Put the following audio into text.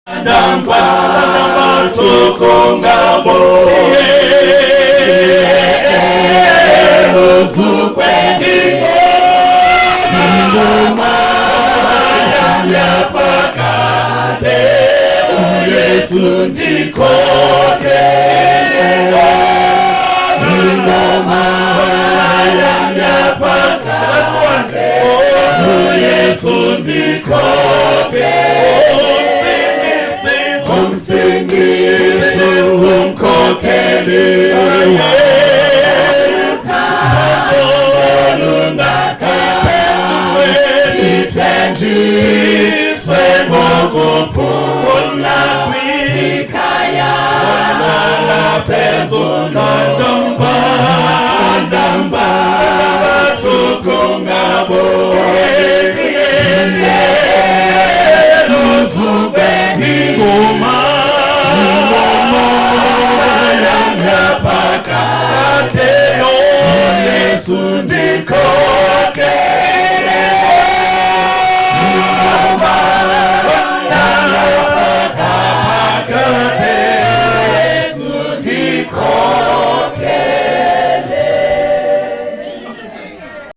Damba tukungabo Luzukwendigo Ngoma Yapakate Yesu ndikoke Ngoma Yapakate Yesu ndikoke Umsingisi umkhokheli Ithenjiswe ngokuphumula kwikhaya phezulu ndamba tukungabo Luzukwendigo Yesu ndikoke